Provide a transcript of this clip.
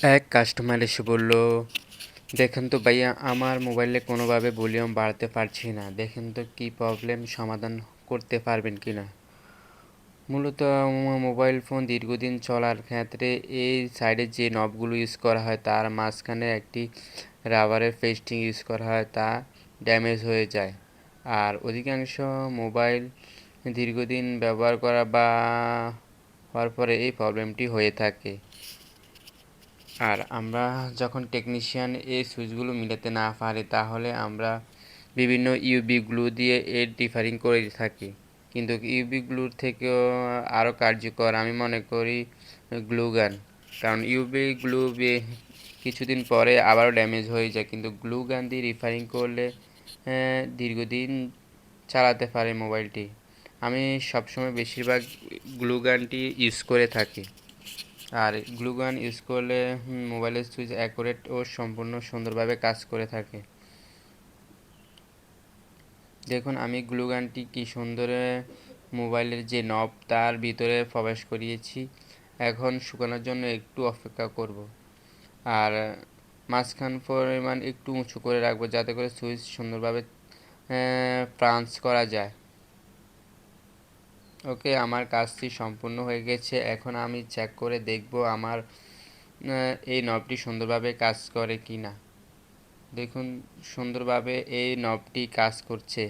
এক কাস্টমার এসে বলল, দেখেন তো ভাইয়া আমার মোবাইলে কোনোভাবে ভলিউম বাড়াতে পারছি না, দেখেন তো কি প্রবলেম, সমাধান করতে পারবেন কি না। মূলত মোবাইল ফোন দীর্ঘদিন চলার ক্ষেত্রে এই সাইডে যে নবগুলো ইউজ করা হয় তার মাঝখানে একটি রাবারের পেস্টিং ইউজ করা হয়, তা ড্যামেজ হয়ে যায়। আর অধিকাংশ মোবাইল দীর্ঘদিন ব্যবহার করা বা হওয়ার পরে এই প্রবলেমটি হয়ে থাকে। আর আমরা যখন টেকনিশিয়ান এই সুইচগুলো মিলাতে না পারি তাহলে আমরা বিভিন্ন ইউবি গ্লু দিয়ে এর ডিফারিং করে থাকি, কিন্তু ইউবি গ্লুর থেকেও আরও কার্যকর আমি মনে করি গ্লু গান। কারণ ইউবি গ্লু কিছুদিন পরে আবারও ড্যামেজ হয়ে যায়, কিন্তু গ্লু গান দিয়ে রিফারিং করলে দীর্ঘদিন চালাতে পারে মোবাইলটি। আমি সবসময় বেশিরভাগ গ্লু গানটি ইউজ করে থাকি। আর গ্লু গান ইউজ করলে মোবাইলের সুইচ অ্যাকুরেট ও সম্পূর্ণ সুন্দরভাবে কাজ করে থাকে। দেখুন আমি গ্লু গানটি কি সুন্দর মোবাইলের যে নব তার ভিতরে প্রবেশ করিয়েছি। এখন শুকানোর জন্য একটু অপেক্ষা করব। আর মাঝখান পরিমাণ একটু উঁচু করে রাখবো যাতে করে সুইচ সুন্দরভাবে পাঞ্চ করা যায়। ওকে, আমার কাজটি সম্পূর্ণ হয়ে গেছে। এখন আমি চেক করে দেখব আমার এই নবটি সুন্দরভাবে কাজ করে কি না। দেখুন সুন্দরভাবে এই নবটি কাজ করছে।